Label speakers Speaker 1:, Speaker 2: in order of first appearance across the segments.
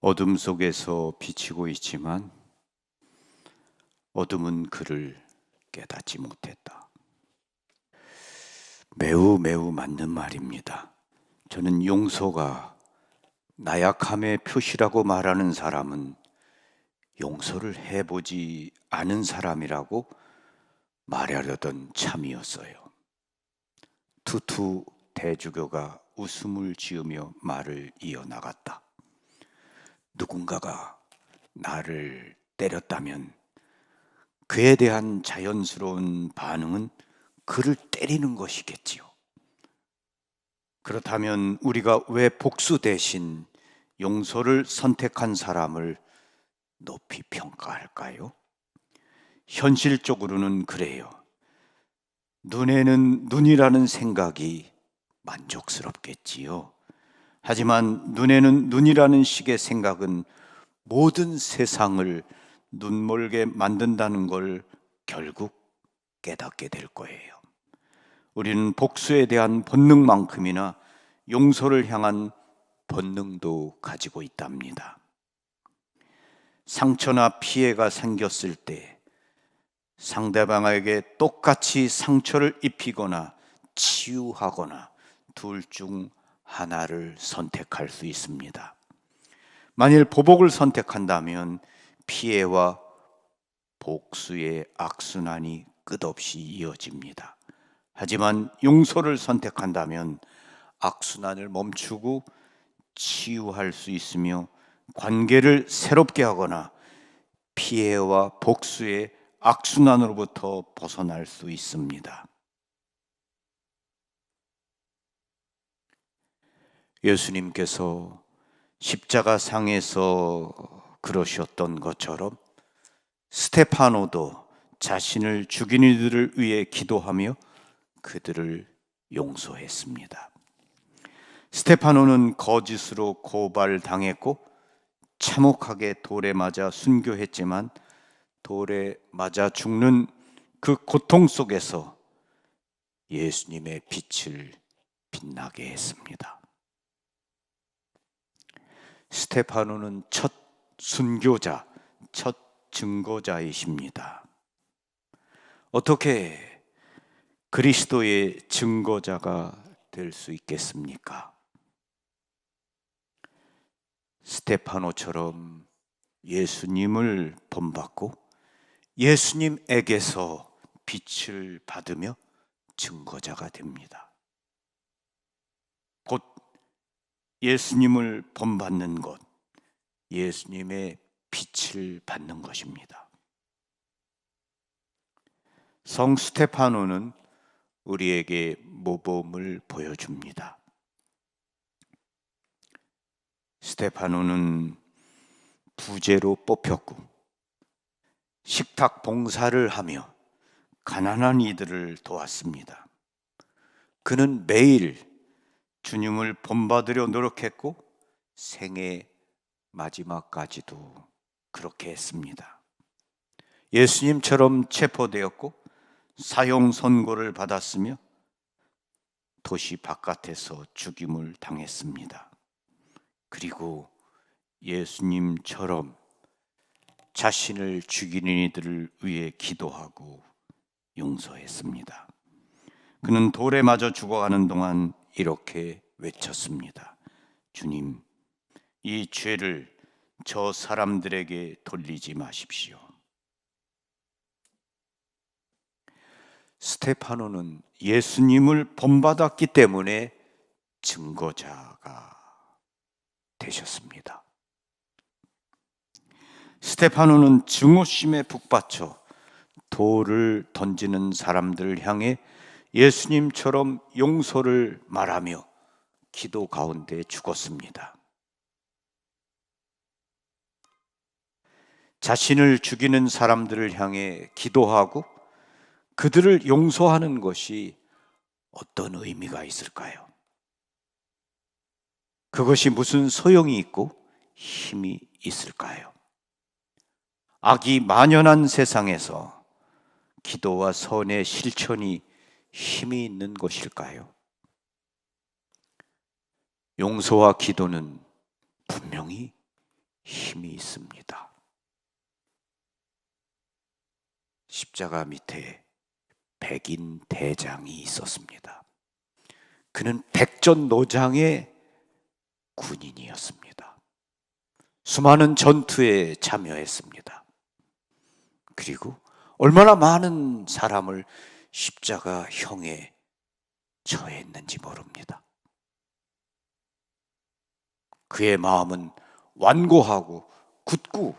Speaker 1: 어둠 속에서 비치고 있지만 어둠은 그를 깨닫지 못했다. 매우 맞는 말입니다. 저는 용서가 나약함의 표시라고 말하는 사람은 용서를 해보지 않은 사람이라고 말하려던 참이었어요. 투투 대주교가 웃음을 지으며 말을 이어나갔다. 누군가가 나를 때렸다면 그에 대한 자연스러운 반응은 그를 때리는 것이겠지요. 그렇다면 우리가 왜 복수 대신 용서를 선택한 사람을 높이 평가할까요? 현실적으로는 그래요. 눈에는 눈이라는 생각이 만족스럽겠지요. 하지만 눈에는 눈이라는 식의 생각은 모든 세상을 눈멀게 만든다는 걸 결국 깨닫게 될 거예요. 우리는 복수에 대한 본능만큼이나 용서를 향한 본능도 가지고 있답니다. 상처나 피해가 생겼을 때 상대방에게 똑같이 상처를 입히거나 치유하거나 둘 중 하나를 선택할 수 있습니다. 만일 보복을 선택한다면 피해와 복수의 악순환이 끝없이 이어집니다. 하지만 용서를 선택한다면 악순환을 멈추고 치유할 수 있으며 관계를 새롭게 하거나 피해와 복수의 악순환으로부터 벗어날 수 있습니다. 예수님께서 십자가상에서 그러셨던 것처럼 스테파노도 자신을 죽인 이들을 위해 기도하며 그들을 용서했습니다. 스테파노는 거짓으로 고발당했고 참혹하게 돌에 맞아 순교했지만 돌에 맞아 죽는 그 고통 속에서 예수님의 빛을 빛나게 했습니다. 스테파노는 첫 순교자, 첫 증거자이십니다. 어떻게 그리스도의 증거자가 될 수 있겠습니까? 스테파노처럼 예수님을 본받고 예수님에게서 빛을 받으며 증거자가 됩니다. 곧 예수님을 본받는 것, 예수님의 빛을 받는 것입니다. 성 스테파노는 우리에게 모범을 보여줍니다. 스테파노는 부제로 뽑혔고 식탁 봉사를 하며 가난한 이들을 도왔습니다. 그는 매일 주님을 본받으려 노력했고 생애 마지막까지도 그렇게 했습니다. 예수님처럼 체포되었고 사형 선고를 받았으며 도시 바깥에서 죽임을 당했습니다. 그리고 예수님처럼 자신을 죽이는 이들을 위해 기도하고 용서했습니다. 그는 돌에 맞아 죽어가는 동안 이렇게 외쳤습니다. 주님, 이 죄를 저 사람들에게 돌리지 마십시오. 스테파노는 예수님을 본받았기 때문에 증거자가 되셨습니다. 스테파노는 증오심에 북받쳐 돌을 던지는 사람들을 향해 예수님처럼 용서를 말하며 기도 가운데 죽었습니다. 자신을 죽이는 사람들을 향해 기도하고 그들을 용서하는 것이 어떤 의미가 있을까요? 그것이 무슨 소용이 있고 힘이 있을까요? 악이 만연한 세상에서 기도와 선의 실천이 힘이 있는 것일까요? 용서와 기도는 분명히 힘이 있습니다. 십자가 밑에 백인 대장이 있었습니다. 그는 백전노장의 군인이었습니다. 수많은 전투에 참여했습니다. 그리고 얼마나 많은 사람을 십자가형에 처했는지 모릅니다. 그의 마음은 완고하고 굳고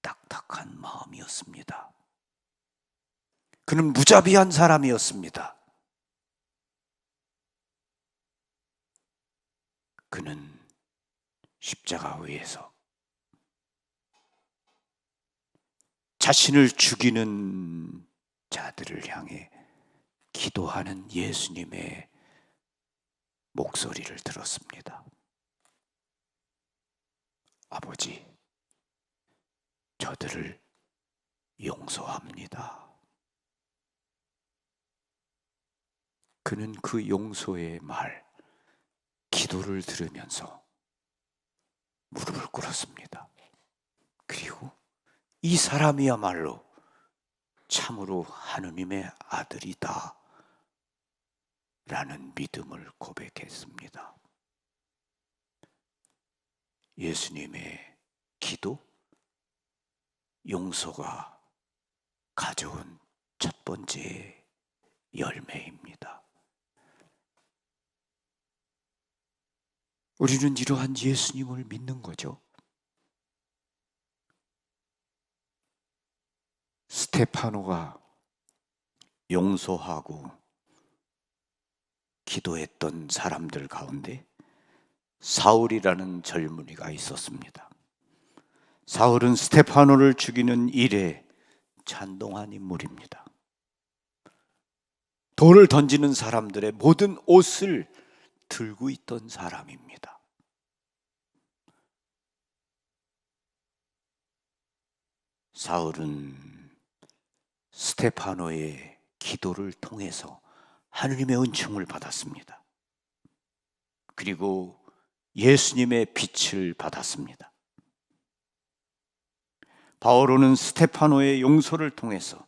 Speaker 1: 딱딱한 마음이었습니다. 그는 무자비한 사람이었습니다. 그는 십자가 위에서 자신을 죽이는 자들을 향해 기도하는 예수님의 목소리를 들었습니다. 아버지, 저들을 용서합니다. 그는 그 용서의 말, 기도를 들으면서 무릎을 꿇었습니다. 그리고 이 사람이야말로 참으로 하느님의 아들이다 라는 믿음을 고백했습니다. 예수님의 기도, 용서가 가져온 첫 번째 열매입니다. 우리는 이러한 예수님을 믿는 거죠. 스테파노가 용서하고 기도했던 사람들 가운데 사울이라는 젊은이가 있었습니다. 사울은 스테파노를 죽이는 일에 찬동한 인물입니다. 돌을 던지는 사람들의 모든 옷을 들고 있던 사람입니다. 사울은 스테파노의 기도를 통해서 하느님의 은총을 받았습니다. 그리고 예수님의 빛을 받았습니다. 바오로는 스테파노의 용서를 통해서,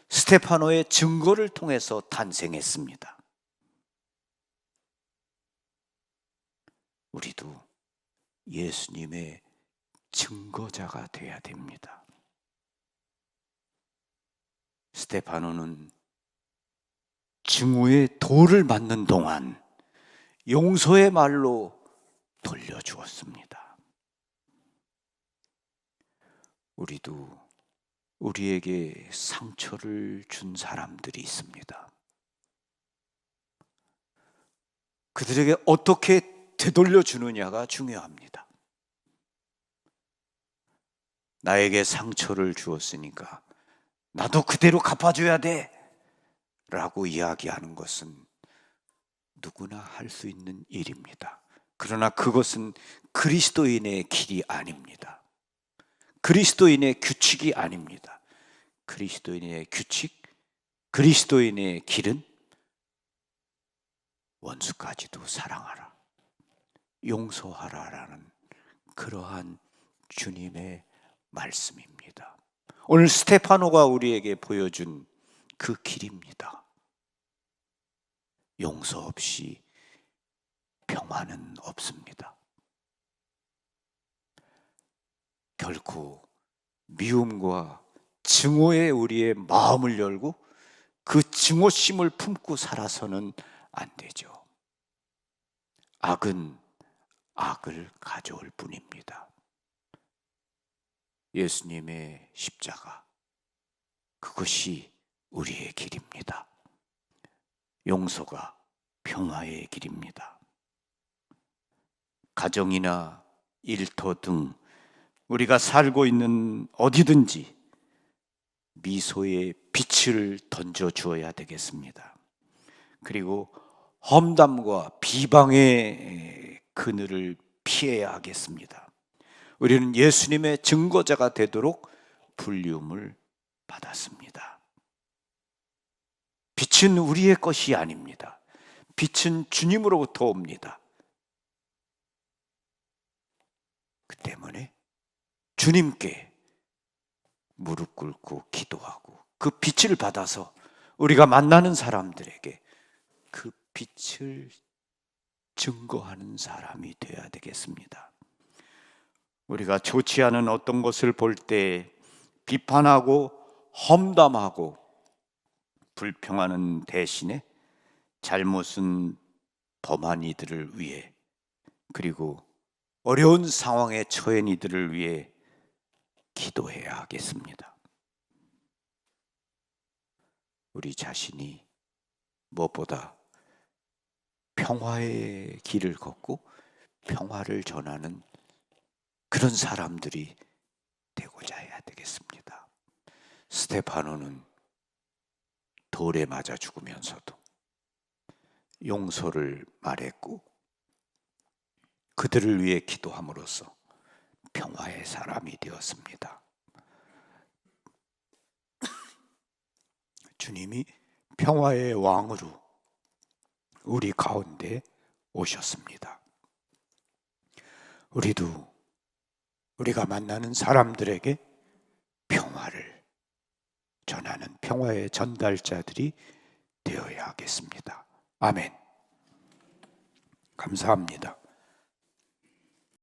Speaker 1: 스테파노의 증거를 통해서 탄생했습니다. 우리도 예수님의 증거자가 되어야 됩니다. 스테파노는 증오의 돌을 맞는 동안 용서의 말로 돌려주었습니다. 우리도 우리에게 상처를 준 사람들이 있습니다. 그들에게 어떻게 되돌려 주느냐가 중요합니다. 나에게 상처를 주었으니까 나도 그대로 갚아줘야 돼 라고 이야기하는 것은 누구나 할 수 있는 일입니다. 그러나 그것은 그리스도인의 길이 아닙니다. 그리스도인의 규칙이 아닙니다. 그리스도인의 규칙, 그리스도인의 길은 원수까지도 사랑하라, 용서하라라는 그러한 주님의 말씀입니다. 오늘 스테파노가 우리에게 보여준 그 길입니다. 용서 없이 평화는 없습니다. 결코 미움과 증오에 우리의 마음을 열고 그 증오심을 품고 살아서는 안 되죠. 악은 악을 가져올 뿐입니다. 예수님의 십자가, 그것이 우리의 길입니다. 용서가 평화의 길입니다. 가정이나 일터 등 우리가 살고 있는 어디든지 미소의 빛을 던져 주어야 되겠습니다. 그리고 험담과 비방의 그늘을 피해야 하겠습니다. 우리는 예수님의 증거자가 되도록 불리움을 받았습니다. 빛은 우리의 것이 아닙니다. 빛은 주님으로부터 옵니다. 그 때문에 주님께 무릎 꿇고 기도하고 그 빛을 받아서 우리가 만나는 사람들에게 그 빛을 증거하는 사람이 되어야 되겠습니다. 우리가 좋지 않은 어떤 것을 볼 때 비판하고 험담하고 불평하는 대신에 잘못은 범한 이들을 위해, 그리고 어려운 상황에 처한 이들을 위해 기도해야 하겠습니다. 우리 자신이 무엇보다 평화의 길을 걷고 평화를 전하는 그런 사람들이 되고자 해야 되겠습니다. 스데파노는 돌에 맞아 죽으면서도 용서를 말했고 그들을 위해 기도함으로써 평화의 사람이 되었습니다. 주님이 평화의 왕으로 우리 가운데 오셨습니다. 우리도 우리가 만나는 사람들에게 평화를 전하는 평화의 전달자들이 되어야 하겠습니다. 아멘. 감사합니다.